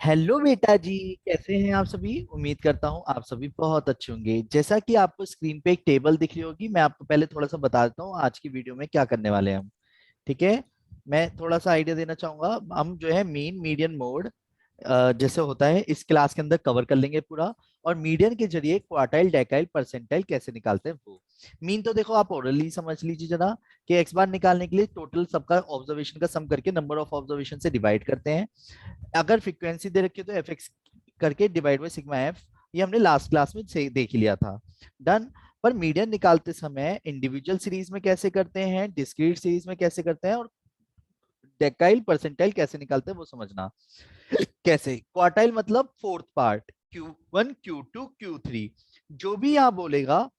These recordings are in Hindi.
हेलो बेटा जी। कैसे हैं आप सभी? उम्मीद करता हूँ आप सभी बहुत अच्छे होंगे। जैसा कि आपको स्क्रीन पे एक टेबल दिख रही होगी, मैं आपको पहले थोड़ा सा बता देता हूँ आज की वीडियो में क्या करने वाले हैं हम। ठीक है, मैं थोड़ा सा आइडिया देना चाहूंगा। हम जो है मीन मीडियन मोड जैसे होता है इस क्लास के अंदर कवर कर लेंगे पूरा। और मीडियन के जरिए क्वार्टाइल डेकाइल परसेंटाइल कैसे निकालते हैं वो। मीन तो देखो आप ओरली समझ लीजिए जरा, कि एक्स बार निकालने के लिए टोटल सबका ऑब्जर्वेशन का सम करके नंबर ऑफ ऑब्जर्वेशन से डिवाइड करते हैं। अगर फ्रीक्वेंसी दे रखी है तो एफ एक्स करके डिवाइड बाई सिग्मा एफ। ये हमने लास्ट क्लास में से देख ही लिया था। डन। पर मीडियन निकालते समय इंडिविजुअल सीरीज में कैसे करते हैं, डिस्क्रीट सीरीज में कैसे करते हैं, और डेकाइल परसेंटाइल कैसे निकालते हैं वो समझना। कैसे क्वार्टाइल मतलब fourth part, Q1 Q2 Q3, जो भी यहाँ बोलेगा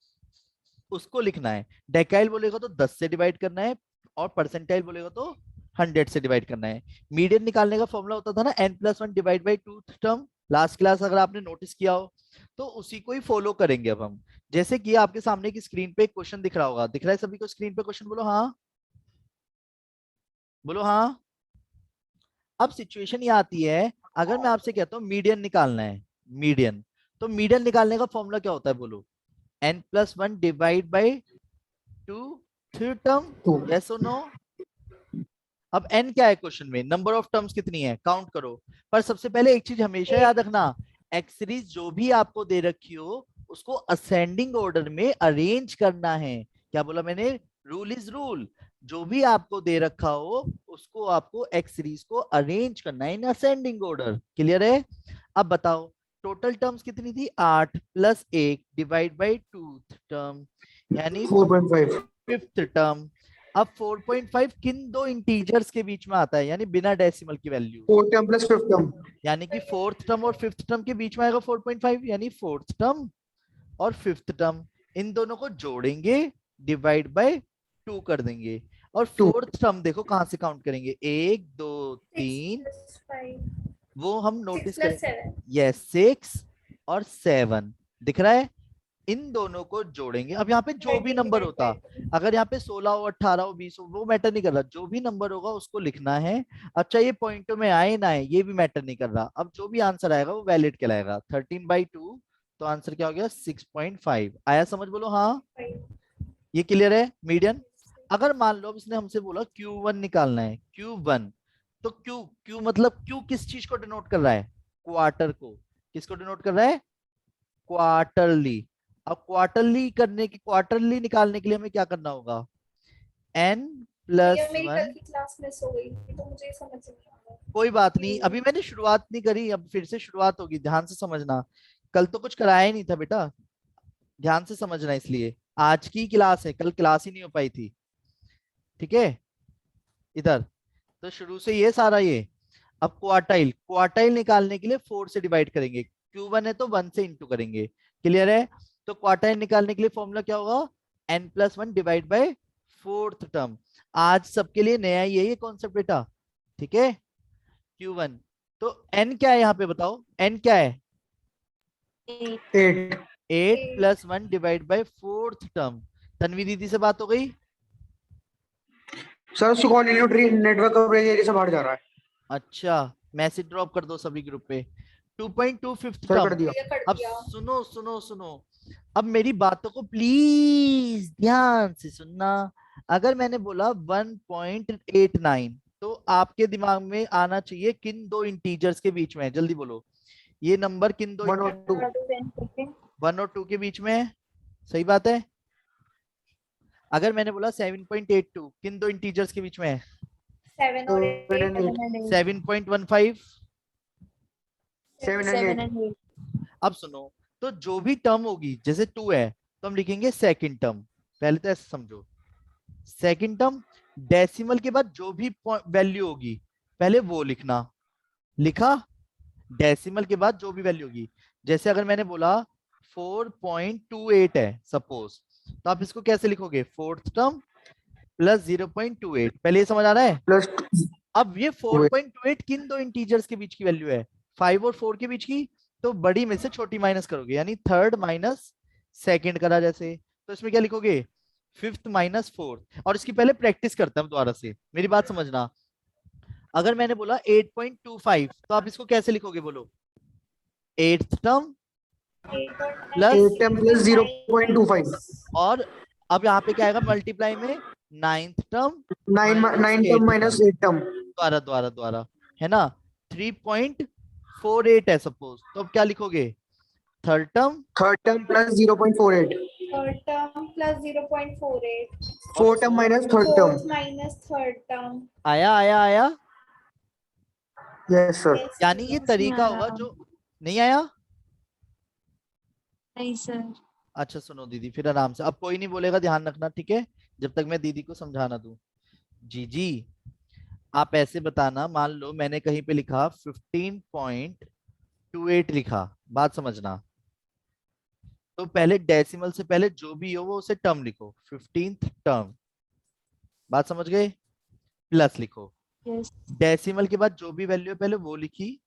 उसको लिखना है। डेकाइल बोलेगा तो 10 से डिवाइड करना है, और परसेंटाइल बोलेगा तो 100 से डिवाइड करना है। मीडियन निकालने का फॉर्मूला होता था ना n+1 divide by tooth term, last class अगर आपने नोटिस किया हो तो उसी को ही फॉलो करेंगे अब हम। जैसे कि आपके सामने की स्क्रीन पे एक क्वेश्चन दिख रहा होगा, दिख रहा है सभी को स्क्रीन पे क्वेश्चन? बोलो हाँ, बोलो हाँ। अब सिचुएशन ये आती है, अगर मैं आपसे कहता हूँ मीडियन निकालना है, मीडियन, तो मीडियन निकालने का फॉर्मूला क्या होता है बोलो? n+1 divide by two third term. Two. Yes और नो? अब n क्या है क्वेश्चन में? नंबर ऑफ टर्म्स कितनी है, काउंट करो। पर सबसे पहले एक चीज हमेशा याद रखना, एक्स सीरीज जो भी आपको दे रखी हो उसको असेंडिंग ऑर्डर में अरेंज करना है। क्या बोला मैंने? Rule is rule. जो भी आपको दे रखा हो उसको आपको एक्स सीरीज को अरेंज करना है इन असेंडिंग ऑर्डर। क्लियर है? अब बताओ टोटल टर्म्स कितनी थी? 8 plus 1 divide by to term, यानी 4.5। Fifth term. अब 4.5 किन दो इंटीजर्स के बीच में आता है, यानी बिना डेसिमल की value? Fourth term plus fifth term. यानी कि फोर्थ टर्म और फिफ्थ टर्म के बीच में आएगा 4.5, यानी फोर्थ टर्म और फिफ्थ टर्म, इन दोनों को जोड़ेंगे, डिवाइड बाय 2 कर देंगे। और टू। फोर्थ टर्म देखो कहां से काउंट करेंगे, 1 2 सिक्स 3, प्लस फाइव, वो हम सिक्स नोटिस प्लस करें। सेवन। यस, 6 और 7 दिख रहा है। इन दोनों को जोड़ेंगे। अब यहाँ पे जो भी 13 नंबर डिवाइड होता, बाय 2। अगर यहाँ पे 16 हो, 18 हो, 20 हो, वो मैटर नहीं कर रहा, जो भी नंबर होगा उसको लिखना है। अच्छा ये पॉइंटों में आए ना आए ये भी मैटर नहीं कर रहा, अब जो भी आंसर आएगा वो वैलिड कहलाएगा। 13/2, तो आंसर क्या हो गया? 6.5 आया। समझ? बोलो हाँ। ये क्लियर है मीडियन? अगर मान लो अब इसने हमसे बोला Q1 निकालना है, Q1, तो Q, Q मतलब Q किस चीज को डिनोट कर रहा है? क्वार्टर को। किसको डिनोट कर रहा है? क्वार्टरली। अब क्वार्टरली निकालने के लिए हमें क्या करना होगा? n भैया प्लस मेरी कल वन। की क्लास मिस हो गई थी तो मुझे समझ नहीं आ रहा कोई बात नहीं, कि अभी मैंने शुरुआत नहीं करी, अब फिर से शुरुआत होगी, ध्यान से समझना। कल तो कुछ कराया ही नहीं था बेटा, ध्यान से समझना। इसलिए आज की क्लास है, कल क्लास ही नहीं हो पाई थी। ठीक है, इधर तो शुरू से ये सारा ये। अब क्वार्टाइल, क्वार्टाइल निकालने के लिए 4 से डिवाइड करेंगे, Q1 है तो 1 से इंटू करेंगे। क्लियर है? तो क्वार्टाइल निकालने के लिए फॉर्मूला क्या होगा? n+1 divide by fourth term. आज सबके लिए नया ही है ये कॉन्सेप्ट बेटा। ठीक है, Q1, तो n क्या है यहाँ पे बताओ? n क्या है? 8। 8 8। Plus 1 divide by fourth term. Tanvi दीदी से बात हो गई? सर सुकॉन नेटवर्क कवरेज एरिया से बाहर जा रहा है। अच्छा, मैसेज ड्रॉप कर दो सभी ग्रुप पे। 2.2 फिफ्थ सर कर टर्म। दिया। भैया कर अब दिया। सुनो सुनो सुनो, अब मेरी बातों को प्लीज ध्यान से सुनना। अगर मैंने बोला 1.89, तो आपके दिमाग में आना चाहिए किन दो इंटीजर्स के बीच में है, जल्दी बोलो। ये नंबर किन दो 1 और 2। 1 और 2 के बीच में है? सही बात है। अगर मैंने बोला 7.82, किन दो इंटीजर्स के बीच में है? 7 और 7 8। एंड 8। 7.15। 7 एंड 8। अब सुनो, तो जो भी टर्म होगी, जैसे 2 है तो हम लिखेंगे सेकंड टर्म। पहले तो ऐसे समझो, सेकंड टर्म डेसिमल के बाद जो भी वैल्यू होगी पहले वो लिखना। लिखा? डेसिमल के बाद जो भी वैल्यू होगी, जैसे अगर मैंने बोला 4.28 है सपोज, तो आप इसको कैसे लिखोगे? Fourth term plus 0.28। पहले ये समझ आ रहा है? प्लस अब ये 4.28 किन दो इंटीजर्स के बीच की वैल्यू है? 5 और 4 के बीच की। तो बड़ी में से छोटी माइनस करोगे, यानी थर्ड माइनस सेकंड करा जैसे, तो इसमें क्या लिखोगे? Fifth minus fourth. और इसकी पहले प्रैक्टिस करते हैं हम दोबारा से, मेरी बात समझना। अगर मैंने बोला 8.25 तो आप इसको कैसे लिखोगे बोलो? 8th टर्म 8 और 9 प्लस 8 टर्म प्लस 0.25 और अब यहाँ पे क्या आएगा मल्टीप्लाई में 9th term 9 term 8th minus term 8 term द्वारा द्वारा द्वारा, है ना? 3.48 है सपोज, तो अब क्या लिखोगे? Third term third term plus 0.48 third term plus 0.48 fourth term minus third term fourth minus third term. आया आया आया। यस सर यस यानी ये तरीका होगा जो नहीं आया। नहीं सर। अच्छा सुनो दीदी, फिर आराम से, अब कोई नहीं बोलेगा, ध्यान रखना, ठीक है? जब तक मैं दीदी को समझाना दूं। जी जी, आप ऐसे बताना, मान लो मैंने कहीं पे लिखा 15.28 लिखा, बात समझना, तो पहले डेसिमल से पहले जो भी हो वो उसे टर्म लिखो, 15th टर्म, बात समझ गए? प्लस लिखो, यस। डेसिमल के बाद जो भी वैल्यू है पहले वो लिखी।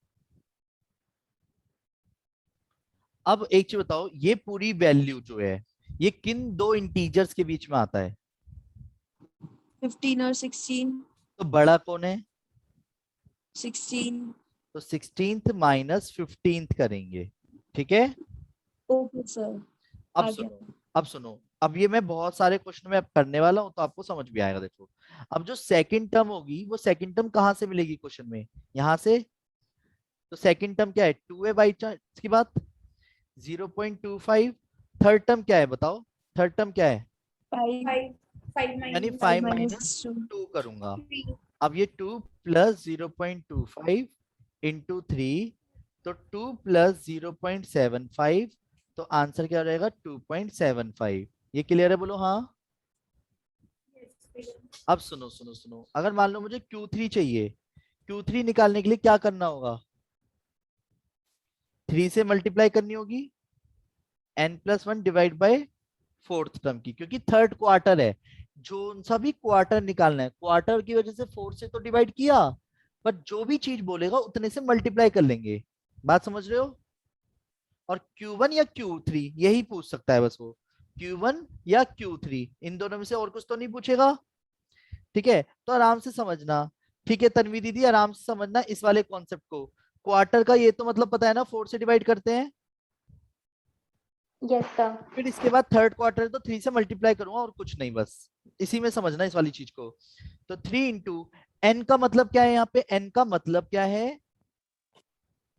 अब एक चीज बताओ, ये पूरी वैल्यू जो है ये किन दो इंटीजर्स के बीच में आता है? 15 और 16। तो बड़ा कौन है? 16। तो 16th माइनस 15th करेंगे, ठीक है? Okay sir. अब आ सुनो, गया। अब सुनो, अब ये मैं बहुत सारे क्वेश्चन में अब करने वाला हूं तो आपको समझ भी आएगा। देखो, अब जो सेकंड टर्म होगी वो सेकंड टर्म कहां से मिलेगी क्वेश्चन में? यहां से। तो सेकंड टर्म क्या है? 2 है बाई चांस की बात, 0.25। थर्ड टर्म क्या है बताओ? थर्ड टर्म क्या है? 5 5 5 यानी माइनस 5 माइनस माइनस 2। 2 करूंगा। 3 अब ये 2 प्लस 0.25 इंटू 3, तो 2 प्लस 0.75, तो आंसर क्या हो जाएगा? 2.75। ये क्लियर है? बोलो हाँ। अब सुनो सुनो सुनो, अगर मान लो मुझे Q3 चाहिए, Q3 निकालने के लिए क्या करना होगा? 3 से मल्टीप्लाई करनी होगी, n+1 divide by fourth term की, क्योंकि थर्ड क्वार्टर है, जो सा भी क्वार्टर निकालना है, क्वार्टर की वजह से 4 से तो डिवाइड किया, पर जो भी चीज बोलेगा उतने से मल्टीप्लाई कर लेंगे, बात समझ रहे हो? और Q1 या Q3 यही पूछ सकता है बस वो, Q1 या Q3, इन दोनों में से और कुछ तो नहीं पूछेगा, ठीक है? तो आराम से समझना, ठीक है तन्वी दीदी, आराम से समझना इस वाले कॉन्सेप्ट को। क्वार्टर का ये तो मतलब पता है ना, 4 से डिवाइड करते हैं। Yes sir. फिर इसके बाद थर्ड क्वार्टर है तो 3 से मल्टीप्लाई करूंगा और कुछ नहीं, बस इसी में समझना इस वाली चीज को। तो 3 इंटू एन का मतलब क्या है? यहाँ पे एन का मतलब क्या है?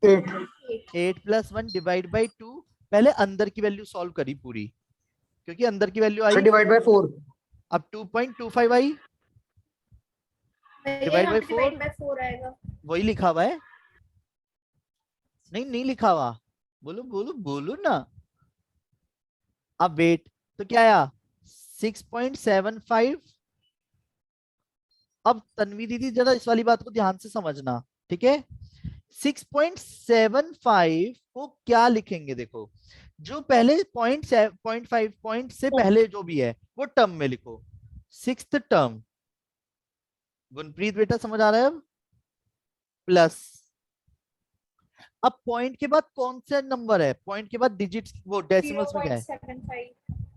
8 8+1 डिवाइड बाई 2। पहले अंदर की वैल्यू सॉल्व करी पूरी, क्योंकि अंदर की value sir I, divide by 4 अब 2.25 आई, डिवाइड बाई 4, 4 आएगा। वही लिखा हुआ है। नहीं नहीं लिखा हुआ, बोलो बोलो बोलो ना। अब वेट, तो क्या आया? 6.75। अब तन्वी दीदी जरा इस वाली बात को ध्यान से समझना, ठीक है? 6.75 को क्या लिखेंगे? देखो, जो पहले पॉइंट 5 पॉइंट से पहले जो भी है वो टर्म में लिखो, 6th टर्म। गुनप्रीत बेटा समझ आ रहा है अब? प्लस, अब पॉइंट के बाद कौन सा नंबर है? पॉइंट के बाद डिजिट्स, वो डेसिमल्स में क्या है? 0.75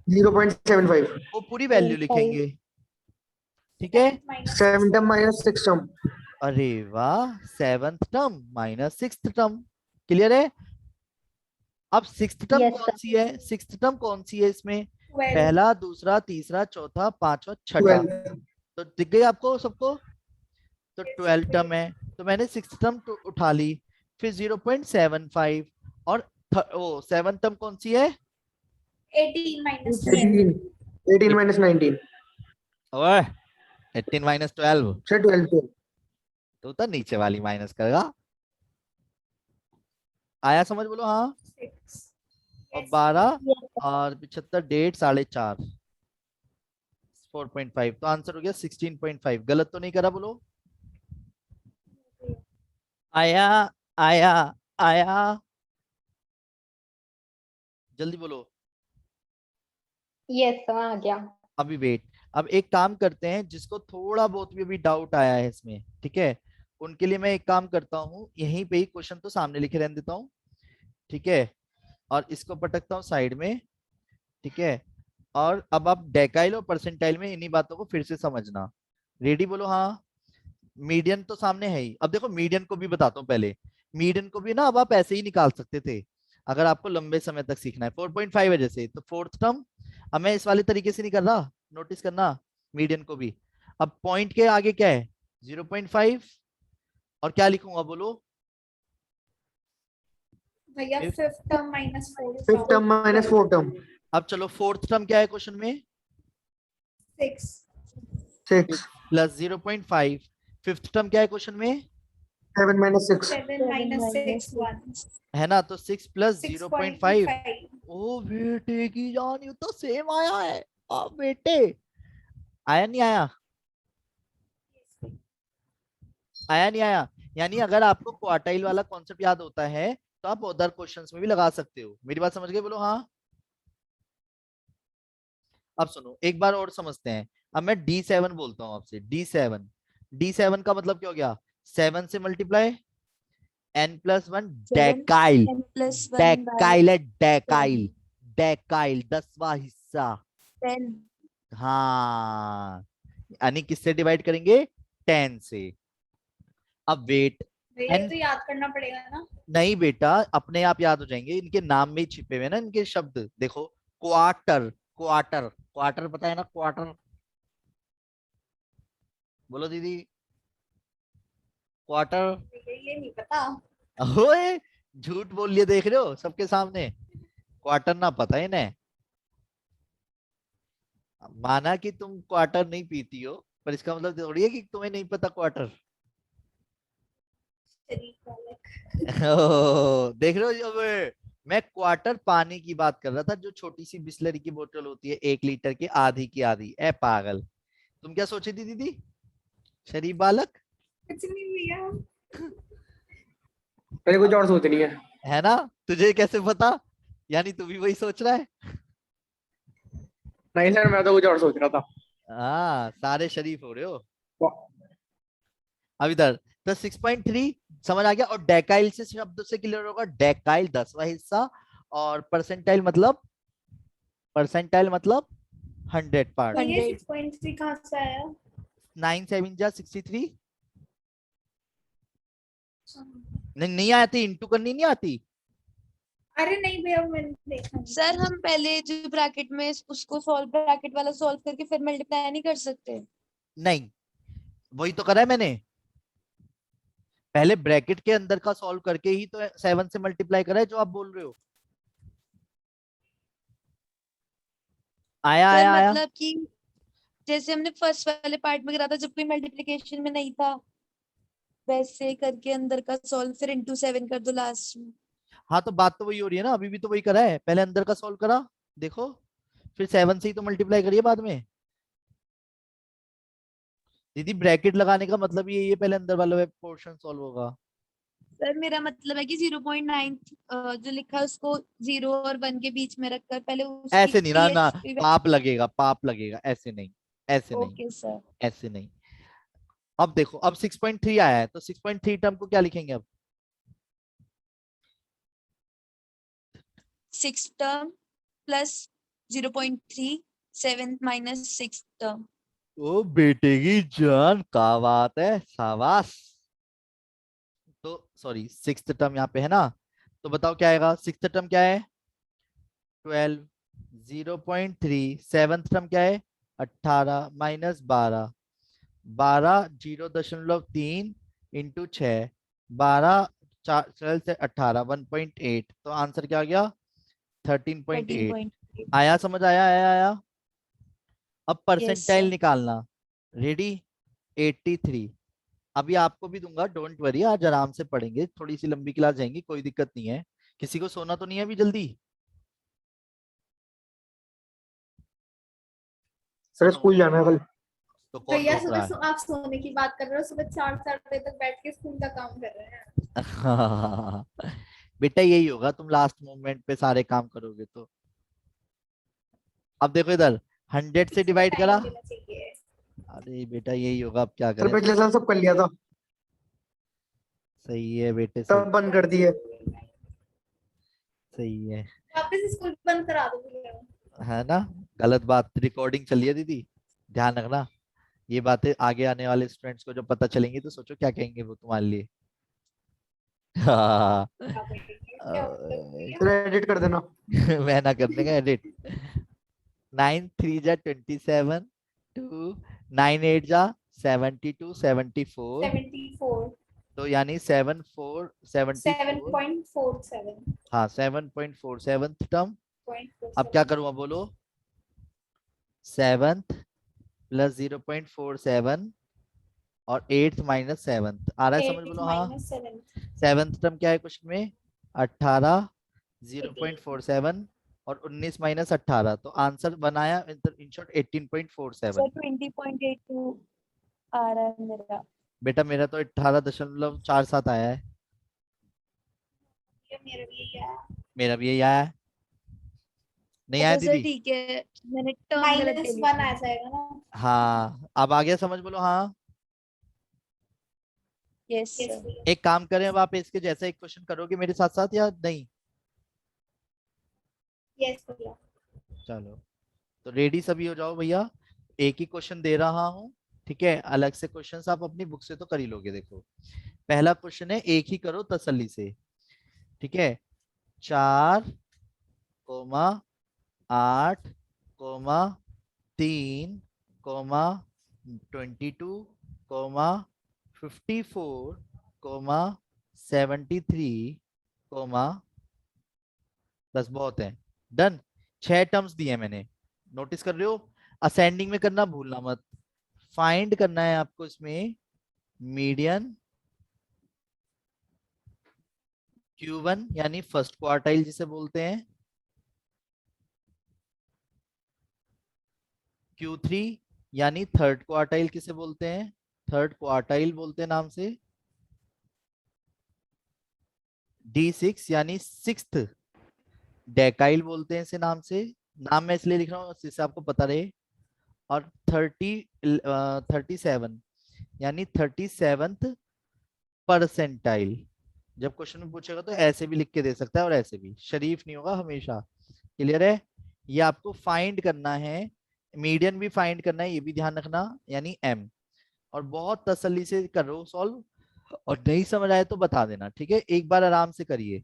0.75 वो पूरी वैल्यू लिखेंगे, ठीक है? 7 टर्म माइनस 6 टर्म अरे वाह, 7th term minus 6th term, clear है? अब 6th टर्म Yes, कौन सी है? 6th टर्म कौन सी है इसमें? 12 पहला, दूसरा, तीसरा, चौथा, पांचवा, छठा, 12 तो दिख गई आपको सबको? तो 12 टर्म है, तो मैंने 6th टर्म उठा ली, फिर 0.75, और वो 7th टर्म कौन सी है? 18 minus 12 18 माइनस 19 ओए, 18 माइनस 12, सर 12 तो नीचे वाली माइनस करेगा। आया समझ? बोलो हाँ। 6 और yes 12 yes और 75, 1.5, 4.5, 4.5, तो आंसर हो गया 16.5। गलत तो नहीं करा? बोलो आया आया आया, जल्दी बोलो। yes sir, आ गया। अभी वेट, अब एक काम करते हैं, जिसको थोड़ा बहुत भी अभी डाउट आया है इसमें, ठीक है, उनके लिए मैं एक काम करता हूँ, यहीं पे ही क्वेश्चन तो सामने लिखे रहने देता हूँ, ठीक है, और इसको पटकता हूँ साइड में, ठीक है? और अब आप डेकाइल और परसेंटाइल में इन्हीं बातों को फिर से समझना। रेडी? बोलो हाँ। मीडियन तो सामने है ही। अब देखो मीडियन को भी बताता हूँ पहले। मीडियन को भी ना अब आप ऐसे ही निकाल सकते थे अगर आपको लंबे समय तक सीखना है। 4.5 है जैसे, तो फोर्थ टर्म। अब मैं इस वाले तरीके से नहीं कर रहा, नोटिस करना मीडियन को भी। अब पॉइंट के आगे क्या है? 0.5। और क्या लिखूंगा बोलो? भैया Fifth- fifth term minus fourth fifth term minus fourth term अब चलो फोर्थ टर्म क्या है क्वेश्चन में? 6 6 प्लस 0.5। फिफ्थ टर्म क्या है क्वेश्चन में? 7 माइनस 6 7 माइनस 6 1 है ना, तो 6 प्लस 0.5। 6.5 ओ बेटे की जान, ये तो सेम आया है। अब बेटे, आया नहीं आया? आया नहीं आया? यानी अगर आपको क्वार्टाइल वाला कॉन्सेप्ट याद होता है तो आप अदर क्वेश्चंस में भी लगा सकते हो। मेरी बात समझ गए? बोलो हाँ। अब सुनो एक बार और समझते हैं। अब मैं D7 बोलता हूँ आपसे, D7। D7 का मतलब क्या हो गया? 7 से मल्टीप्लाई n+1 7 डेकाइल। n+1/10 डेकाइल है, डेकाइल। डेकाइल 10वां हिस्सा। हाँ, यानी किससे डिवाइड करेंगे? 10 से। अब वेट। भैया ये एन, तो याद करना पड़ेगा ना। नहीं बेटा, अपने आप याद हो जाएंगे, इनके नाम में ही छिपे हुए हैं ना इनके शब्द। देखो, क्वार्टर। क्वार्टर, क्वार्टर पता है ना? क्वार्टर बोलो दीदी। क्वार्टर। भैया ये नहीं पता। ओए, झूठ बोल लिए देख रहे हो सबके सामने। क्वार्टर ना पता है इन्हें। माना कि तुम क्वार्टर नहीं पीती हो, पर इसका मतलब थोड़ी है कि तुम्हें नहीं पता क्वार्टर। शरीफ बालक। देख रहे हो? अब मैं क्वार्टर पानी की बात कर रहा था, जो छोटी सी बिस्लरी की बोतल होती है 1 लीटर की, आधी की आधी। ए पागल, तुम क्या सोची थी दीदी? शरीफ बालक। कुछ नहीं भैया। पहले कुछ और सोच रही है। है ना? तुझे कैसे पता? यानी तू भी वही सोच रहा है। नहीं सर, मैं तो कुछ और सोच रहा था। हाँ, सारे शरीफ हो रहे हो। वाह, अब इधर तो 6.3 समझ आ गया। और डेकाइल से शब्द से क्लियर होगा, डेकाइल 10वां हिस्सा। और परसेंटाइल मतलब 100 पार्ट। भैया 100 6.3 कहाँ से आया? 9 7 जा 63। नहीं, नहीं आती, इंटू करनी नहीं आती। अरे नहीं भैया मैंने देखा नहीं। सर हम पहले जो ब्रैकेट में उसको सॉल्व ब्रैकेट वाला सॉल्व करके फिर मल्टीप्लाई नहीं कर सकते? नहीं, वही तो करा है मैंने। पहले ब्रैकेट के अंदर का सॉल्व करके ही तो 7 से मल्टीप्लाई करा है, जो आप बोल रहे हो। आया सर आया आया। मतलब कि जैसे हमने फर्स्ट वाले पार्ट में करा था जब कोई मल्टीप्लिकेशन में नहीं था, वैसे करके अंदर का सॉल्व फिर इंटू 7 कर दो लास्ट में। हाँ, तो बात तो वही हो रही है ना, अभी भी तो वही करा है। पहले अंदर का सॉल्व करा, देखो, फिर 7 से ही तो मल्टीप्लाई करिए बाद में। दीदी, ब्रैकेट लगाने का मतलब ये है, पहले अंदर वाला पोर्शन सॉल्व होगा। सर मेरा मतलब है कि 0.9 जो लिखा है उसको 0 और 1 के बीच में रखकर पहले उसकी ऐसे नहीं ना ना, पीएच। पाप लगेगा, पाप लगेगा, ऐसे नहीं। ऐसे नहीं। Okay sir. ऐसे नहीं। अब देखो, अब 6.3 आया है, तो 6.3 टर्म को क्या लिखेंगे अब? 6 टर्म प्लस 0.3 7 माइनस 6 टर्म। ओ बेटे की जान, क्या बात है, शाबाश। तो सॉरी, सिक्स्थ टर्म यहाँ पे है ना, तो बताओ क्या आएगा? सिक्स्थ टर्म क्या है? 12। 0.3 सेवंथ टर्म क्या है? 18 माइनस 12। 12 0.3 इंटू 6। 12 12 से 18 1.8, तो आंसर क्या आ गया? 13.8। 13.8। आया समझ? आया आया आया। अब यस परसेंटाइल सर। निकालना। रेडी? 83। अभी आपको भी दूंगा, डोंट वरी, आज आराम से पढ़ेंगे, थोड़ी सी लंबी क्लास जाएंगी, कोई दिक्कत नहीं है। किसी को सोना तो नहीं है अभी जल्दी? सर सुनो, स्कूल जाना है कल। तो कौन भैया रोक सुबह रहा है? आप सोने की बात कर रहे हो, सुबह 4 4 बजे तक बैठ के स्कूल का काम कर रहे हैं। बेटा यही होगा, तुम लास्ट मोमेंट पे सारे काम करोगे तो। अब देखो इधर, 100 से किसी को डिवाइड करा। टाइम देना चाहिए। अरे बेटा यही होगा, अब क्या सर करें। पिछले साल सब कर लिया था, सही है बेटे, सही। तब बंद कर दिए। सही है। वापस स्कूल बंद करा दो भैया। है ना? गलत बात, रिकॉर्डिंग चल रही है दीदी, ध्यान रखना। ये बातें आगे आने वाले स्टूडेंट्स को जब पता चलेंगी तो सोचो क्या कहेंगे वो तुम्हारे लिए। हाँ। क्या करेंगे, क्या मतलब भैया? सर एडिट कर देना। मैं ना करने का एडिट। 9 3 जा 27, 2 9 8 जा 72 74, 74, तो यानी 74 74। 7.47, हाँ 7.47 टर्म। अब 0.47. क्या करूँ, अब बोलो। 7th प्लस 0.47 और 8th माइनस 7th आ रहा है, समझ 8 बोलो हाँ। minus 7. 7th टर्म क्या है क्वेश्चन में, 18, 0.47 और 19 माइनस 18, तो आंसर बनाया इन शॉर्ट 18.47। सर 20.82 आ रहा है मेरा। बेटा मेरा तो 18.47 आया है। ये मेरा भी यही है. मेरा भी यही आया है। नहीं आया अच्छा सर दीदी? ठीक है, मैंने टर्म गलत ले ली -1 आ थी। जाएगा ना. हाँ अब आ गया समझ बोलो हाँ। Yes yes sir. भैया. एक काम करें, अब आप इसके जैसा एक क्वेश्चन करोगे मेरे साथ साथ या नहीं? यस भैया. चलो तो रेडी सभी हो जाओ भैया। एक ही क्वेश्चन दे रहा हूँ, ठीक है, अलग से क्वेश्चंस आप अपनी बुक से तो कर ही लोगे। देखो पहला क्वेश्चन है, एक ही करो तसल्ली से, ठीक है। 4, 8, 3, 22, 54, 73, बस बहुत है। डन। 6 टर्म्स दिए मैंने, नोटिस कर रहे हो। असेंडिंग में करना भूलना मत। फाइंड करना है आपको इसमें मीडियन Q1 यानी फर्स्ट क्वार्टाइल जिसे बोलते हैं, Q3 यानी थर्ड क्वार्टाइल किसे बोलते हैं, थर्ड क्वार्टाइल बोलते हैं नाम से, D6 यानी सिक्स्थ डेकाइल बोलते हैं इसे नाम से। नाम मैं इसलिए लिख रहा हूँ जिससे आपको पता रहे। और 37 यानी 37th परसेंटाइल। जब क्वेश्चन में पूछेगा तो ऐसे भी लिख के दे सकता है और ऐसे भी, शरीफ नहीं होगा हमेशा। क्लियर है? ये आपको फाइंड करना है, मीडियन भी फाइंड करना है, ये भी ध्यान रखना, यानी M। और बहुत तसल्ली से करो सॉल्व, और नहीं समझ आए तो बता देना, ठीक है। एक बार आराम से करिए।